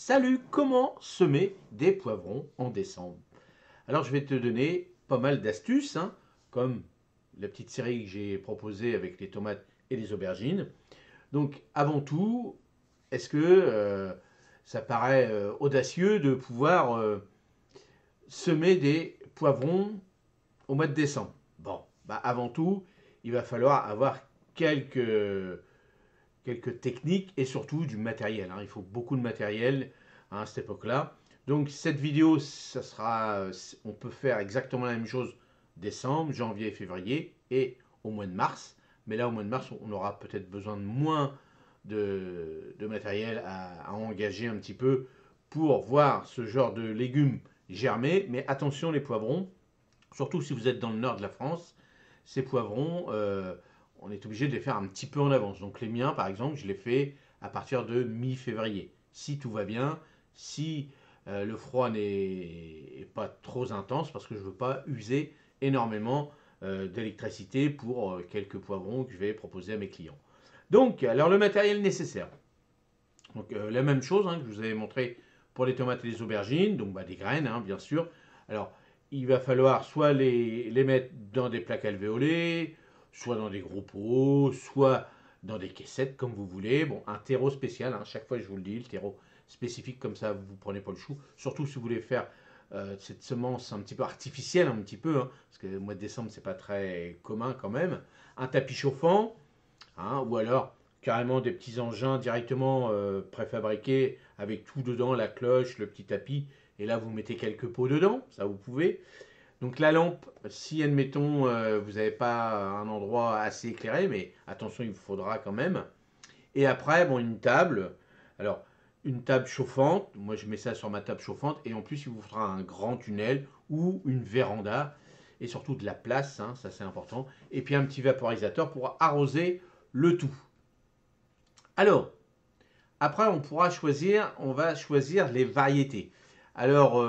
Salut, comment semer des poivrons en décembre? Alors je vais te donner pas mal d'astuces, hein, comme la petite série que j'ai proposée avec les tomates et les aubergines. Donc avant tout, est-ce que ça paraît audacieux de pouvoir semer des poivrons au mois de décembre? Bon, bah avant tout, il va falloir avoir quelques techniques et surtout du matériel, hein. Il faut beaucoup de matériel, hein, à cette époque-là. Donc cette vidéo, on peut faire exactement la même chose décembre, janvier, février et au mois de mars. Mais là, au mois de mars, on aura peut-être besoin de moins de matériel à engager un petit peu pour voir ce genre de légumes germer. Mais attention les poivrons, surtout si vous êtes dans le nord de la France, ces poivrons, on est obligé de les faire un petit peu en avance. Donc les miens, par exemple, je les fais à partir de mi-février. Si tout va bien, si le froid n'est pas trop intense, parce que je ne veux pas user énormément d'électricité pour quelques poivrons que je vais proposer à mes clients. Donc, alors le matériel nécessaire. Donc la même chose, hein, que je vous avais montré pour les tomates et les aubergines, donc des graines, hein, bien sûr. Alors il va falloir soit les mettre dans des plaques alvéolées, soit dans des gros pots, soit dans des caissettes, comme vous voulez. Bon, un terreau spécial, hein, chaque fois je vous le dis, le terreau spécifique, comme ça vous ne prenez pas le chou. Surtout si vous voulez faire cette semence un petit peu artificielle, un petit peu, hein, parce que le mois de décembre, c'est pas très commun quand même. Un tapis chauffant, hein, ou alors carrément des petits engins directement préfabriqués avec tout dedans, la cloche, le petit tapis, et là vous mettez quelques pots dedans, ça vous pouvez. Donc la lampe, si admettons vous n'avez pas un endroit assez éclairé, mais attention il vous faudra quand même. Et après, bon, une table, alors une table chauffante, moi je mets ça sur ma table chauffante, et en plus il vous faudra un grand tunnel ou une véranda, et surtout de la place, hein, ça c'est important, et puis un petit vaporisateur pour arroser le tout. Alors, après, on va choisir les variétés. Alors,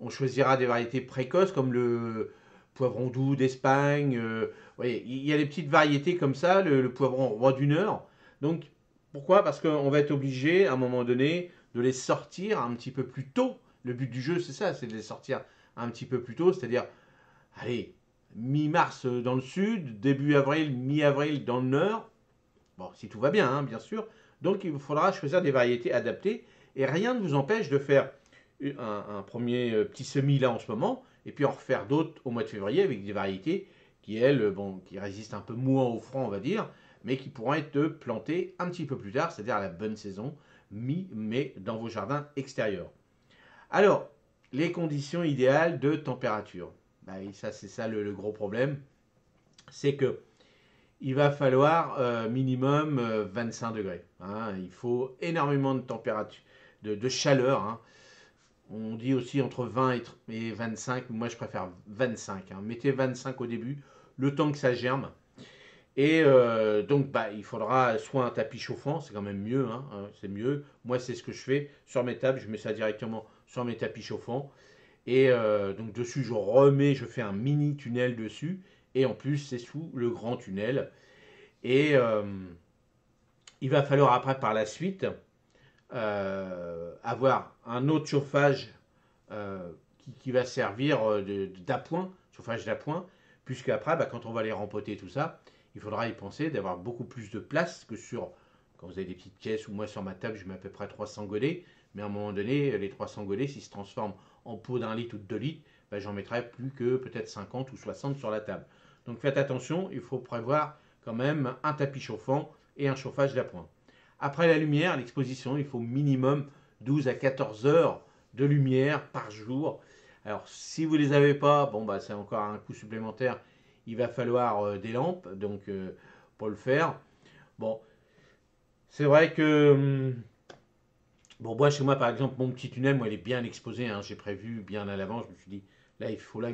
on choisira des variétés précoces comme le poivron doux d'Espagne. Voyez, il y a des petites variétés comme ça, le poivron roi du Nord. Donc, pourquoi? Parce qu'on va être obligé, à un moment donné, de les sortir un petit peu plus tôt. Le but du jeu, c'est ça, c'est de les sortir un petit peu plus tôt, c'est-à-dire, allez, mi-mars dans le sud, début avril, mi-avril dans le nord. Bon, si tout va bien, hein, bien sûr. Donc, il vous faudra choisir des variétés adaptées. Et rien ne vous empêche de faire un premier petit semis là en ce moment, et puis en refaire d'autres au mois de février avec des variétés qui, elles, bon, qui résistent un peu moins au froid, on va dire, mais qui pourront être plantées un petit peu plus tard, c'est-à-dire à la bonne saison, mi-mai, dans vos jardins extérieurs. Alors, les conditions idéales de température. Bah, ça, c'est ça le gros problème. C'est que il va falloir minimum 25 degrés, hein. Il faut énormément de température, de chaleur, hein. On dit aussi entre 20 et 25, moi je préfère 25, hein. Mettez 25 au début, le temps que ça germe. Et donc il faudra soit un tapis chauffant, c'est quand même mieux, hein, c'est mieux. Moi c'est ce que je fais sur mes tables, je mets ça directement sur mes tapis chauffants. Et donc dessus je fais un mini tunnel dessus. Et en plus c'est sous le grand tunnel. Et il va falloir après par la suite avoir un autre chauffage qui va servir d'appoint, chauffage d'appoint, puisque après, quand on va les rempoter tout ça, il faudra y penser d'avoir beaucoup plus de place que quand vous avez des petites caisses, ou moi sur ma table je mets à peu près 300 godets, mais à un moment donné, les 300 godets, s'ils se transforment en pot d'un litre ou de 2 litres, j'en mettrai plus que peut-être 50 ou 60 sur la table. Donc faites attention, il faut prévoir quand même un tapis chauffant et un chauffage d'appoint. Après la lumière, l'exposition, il faut minimum 12 à 14 heures de lumière par jour. Alors si vous ne les avez pas, bon c'est encore un coût supplémentaire. Il va falloir des lampes, donc pour le faire. Bon, c'est vrai que bon, moi chez moi par exemple, mon petit tunnel, moi il est bien exposé, hein. J'ai prévu bien à l'avance. Je me suis dit là il faut là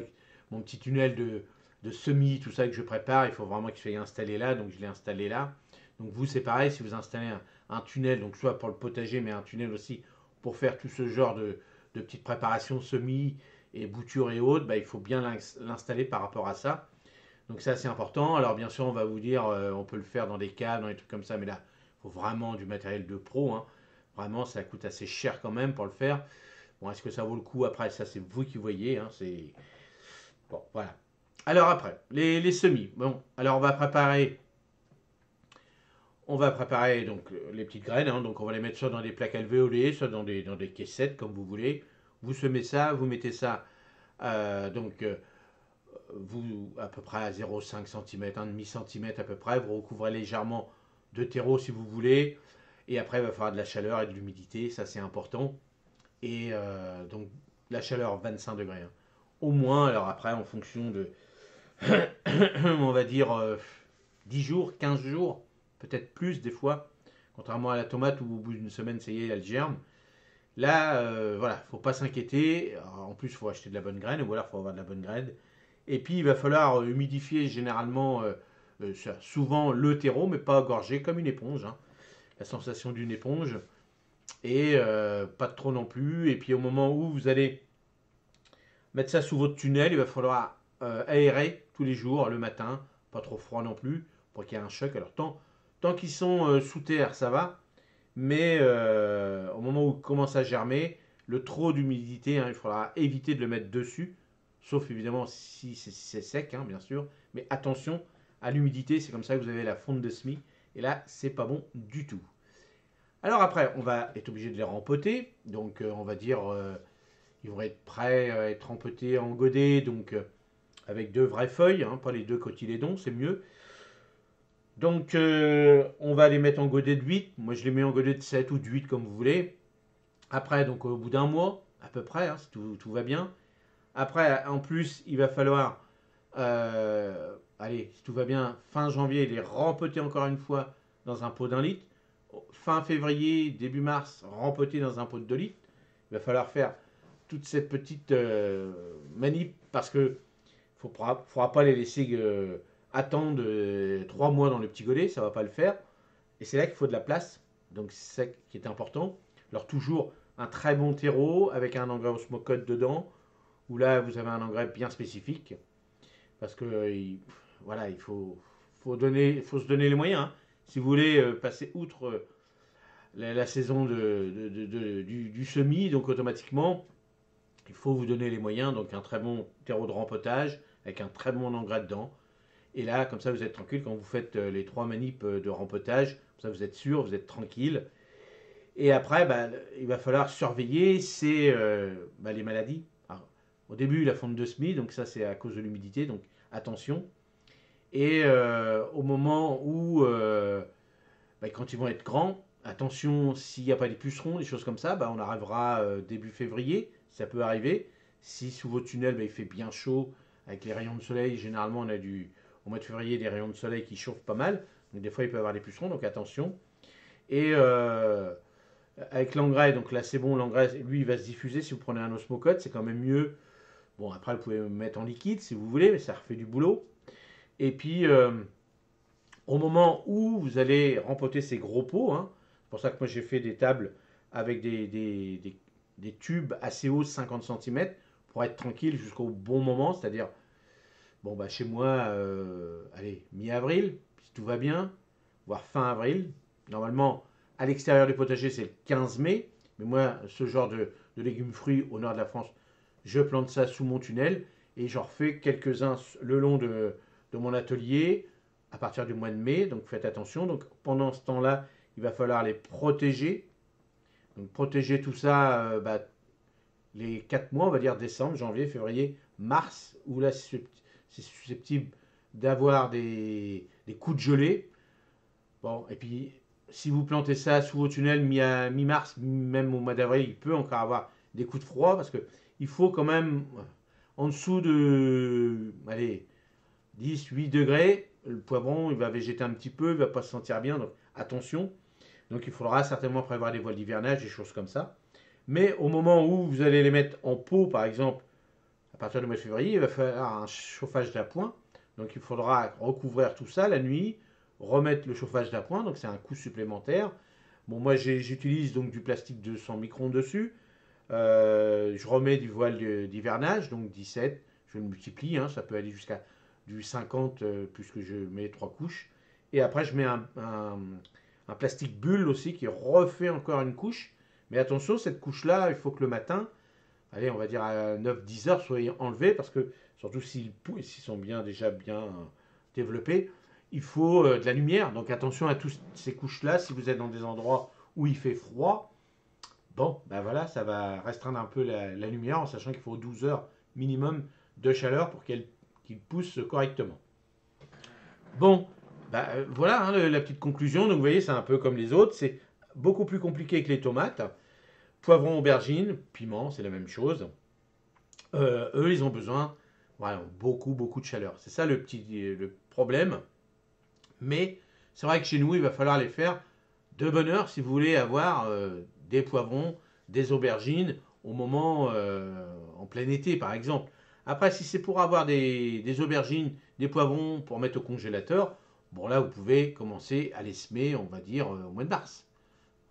mon petit tunnel de semis, tout ça que je prépare, il faut vraiment qu'il soit installé là, donc je l'ai installé là. Donc vous c'est pareil, si vous installez un tunnel, donc soit pour le potager, mais un tunnel aussi pour faire tout ce genre de petites préparations semis et boutures et autres, il faut bien l'installer par rapport à ça. Donc c'est assez important. Alors bien sûr on va vous dire, on peut le faire dans des caves, dans des trucs comme ça, mais là il faut vraiment du matériel de pro, hein. Vraiment, ça coûte assez cher quand même pour le faire. Bon, est-ce que ça vaut le coup? Après, ça, c'est vous qui voyez. Hein, c'est... Bon, voilà. Alors après, les semis. Bon, alors on va préparer donc les petites graines. Hein, donc on va les mettre soit dans des plaques alvéolées, soit dans des caissettes, comme vous voulez. Vous semez ça, vous mettez ça vous à peu près à 0,5 cm, 1,5 cm à peu près. Vous recouvrez légèrement de terreau si vous voulez. Et après, il va falloir de la chaleur et de l'humidité, ça c'est important. Et donc la chaleur 25 degrés. Hein. Au moins, alors après, en fonction de, on va dire, 10 jours, 15 jours, peut-être plus des fois. Contrairement à la tomate où au bout d'une semaine, ça y est, elle germe. Là, voilà, faut pas s'inquiéter. En plus, il faut acheter de la bonne graine, ou alors il faut avoir de la bonne graine. Et puis, il va falloir humidifier généralement, souvent le terreau, mais pas gorger comme une éponge. Hein. La sensation d'une éponge. Et pas trop non plus. Et puis, au moment où vous allez mettre ça sous votre tunnel, il va falloir aérer tous les jours, le matin. Pas trop froid non plus, pour qu'il y ait un choc. Alors, tant qu'ils sont sous terre, ça va. Mais au moment où il commence à germer, le trop d'humidité, hein, il faudra éviter de le mettre dessus, sauf évidemment si c'est sec, hein, bien sûr. Mais attention à l'humidité, c'est comme ça que vous avez la fonte de semis. Et là, c'est pas bon du tout. Alors après, on va être obligé de les rempoter. Donc on va dire, ils vont être prêts à être rempotés en godet, donc avec deux vraies feuilles, hein, pas les deux cotylédons, c'est mieux. Donc, on va les mettre en godet de 8. Moi, je les mets en godet de 7 ou de 8, comme vous voulez. Après, donc, au bout d'un mois, à peu près, hein, si tout va bien. Après, en plus, il va falloir, allez, si tout va bien, fin janvier, les rempoter encore une fois dans un pot d'1 litre. Fin février, début mars, rempoter dans un pot de 2 litres. Il va falloir faire toute cette petite manip parce que ne faudra pas les laisser attendre 3 mois dans le petit godet, ça ne va pas le faire. Et c'est là qu'il faut de la place, donc c'est ça qui est important. Alors toujours un très bon terreau avec un engrais osmocote dedans, où là vous avez un engrais bien spécifique, parce que voilà, faut se donner les moyens. Hein. Si vous voulez passer outre la saison du semis, donc automatiquement, il faut vous donner les moyens, donc un très bon terreau de rempotage, avec un très bon engrais dedans. Et là, comme ça, vous êtes tranquille quand vous faites les 3 manips de rempotage. Comme ça, vous êtes sûr, vous êtes tranquille. Et après, bah, il va falloir surveiller les maladies. Alors, au début, la fonte de semis, donc ça, c'est à cause de l'humidité, donc attention. Et au moment où, quand ils vont être grands, attention, s'il n'y a pas des pucerons, des choses comme ça, on arrivera début février, ça peut arriver. Si sous vos tunnels, il fait bien chaud, avec les rayons de soleil, généralement, au mois de février, des rayons de soleil qui chauffent pas mal. Donc des fois, il peut y avoir des pucerons, donc attention. Et avec l'engrais, donc là c'est bon, l'engrais, lui, il va se diffuser. Si vous prenez un osmocote, c'est quand même mieux. Bon, après, vous pouvez le mettre en liquide si vous voulez, mais ça refait du boulot. Et puis, au moment où vous allez rempoter ces gros pots, hein, c'est pour ça que moi j'ai fait des tables avec des tubes assez hauts, 50 cm, pour être tranquille jusqu'au bon moment, c'est-à-dire bon, chez moi, allez, mi-avril, si tout va bien, voire fin avril. Normalement, à l'extérieur du potager, c'est le 15 mai. Mais moi, ce genre de légumes fruits au nord de la France, je plante ça sous mon tunnel et j'en refais quelques-uns le long de mon atelier à partir du mois de mai. Donc faites attention. Donc pendant ce temps-là, il va falloir les protéger. Donc protéger tout ça, les 4 mois, on va dire décembre, janvier, février, mars, où là c'est susceptible d'avoir des coups de gelée. Bon, et puis si vous plantez ça sous vos tunnels mi-mars, même au mois d'avril, il peut encore avoir des coups de froid parce que il faut quand même en dessous de allez, 10, 8 degrés, le poivron il va végéter un petit peu, il va pas se sentir bien, donc attention. Donc il faudra certainement prévoir des voiles d'hivernage, des choses comme ça. Mais au moment où vous allez les mettre en pot, par exemple, à partir du mois de février, il va falloir un chauffage d'appoint. Donc il faudra recouvrir tout ça la nuit, remettre le chauffage d'appoint, donc c'est un coût supplémentaire. Bon, moi j'utilise donc du plastique de 100 microns dessus. Je remets du voile d'hivernage, donc 17. Je le multiplie, hein, ça peut aller jusqu'à du 50 puisque je mets 3 couches. Et après je mets un un plastique bulle aussi qui refait encore une couche. Mais attention, cette couche-là, il faut que le matin, allez, on va dire à 9-10 heures, soit enlevé parce que, surtout s'ils sont déjà bien développés, il faut de la lumière. Donc attention à toutes ces couches-là. Si vous êtes dans des endroits où il fait froid, bon, ben voilà, ça va restreindre un peu la lumière en sachant qu'il faut 12 heures minimum de chaleur pour qu'il pousse correctement. Bon, voilà hein, la petite conclusion. Donc vous voyez, c'est un peu comme les autres. C'est beaucoup plus compliqué que les tomates. Poivron, aubergine, piment, c'est la même chose. Eux, ils ont besoin voilà, beaucoup de chaleur. C'est ça le problème. Mais c'est vrai que chez nous, il va falloir les faire de bonne heure si vous voulez avoir des poivrons, des aubergines au moment en plein été, par exemple. Après, si c'est pour avoir des aubergines, des poivrons pour mettre au congélateur, bon là, vous pouvez commencer à les semer, on va dire, au mois de mars.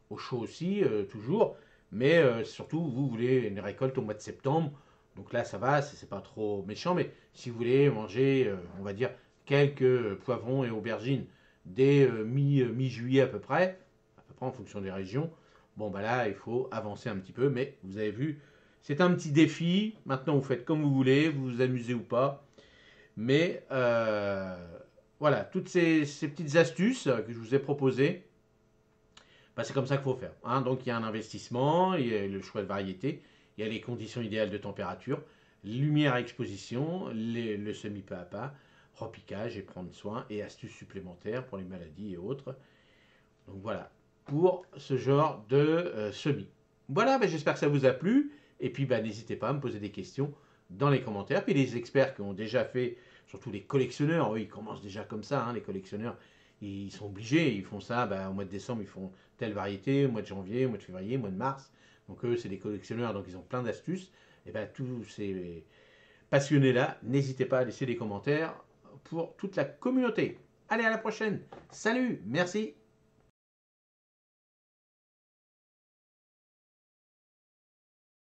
Au chaud aussi, toujours. Mais surtout, vous voulez une récolte au mois de septembre. Donc là, ça va, c'est pas trop méchant. Mais si vous voulez manger, on va dire, quelques poivrons et aubergines dès mi-juillet à peu près en fonction des régions, bon, bah là, il faut avancer un petit peu. Mais vous avez vu, c'est un petit défi. Maintenant, vous faites comme vous voulez, vous vous amusez ou pas. Mais voilà, toutes ces petites astuces que je vous ai proposées, bah, c'est comme ça qu'il faut faire. Hein. Donc il y a un investissement, il y a le choix de variété, il y a les conditions idéales de température, lumière à exposition, le semis pas à pas, repiquage et prendre soin et astuces supplémentaires pour les maladies et autres. Donc voilà, pour ce genre de semis. Voilà, bah, j'espère que ça vous a plu. Et puis bah, n'hésitez pas à me poser des questions dans les commentaires. Puis les experts qui ont déjà fait, surtout les collectionneurs, eux, ils commencent déjà comme ça, hein, les collectionneurs, ils sont obligés, ils font ça, bah, au mois de décembre, ils font telle variété, au mois de janvier, au mois de février, au mois de mars. Donc eux, c'est des collectionneurs, donc ils ont plein d'astuces. Et bien tous ces passionnés-là, n'hésitez pas à laisser des commentaires pour toute la communauté. Allez, à la prochaine. Salut, merci.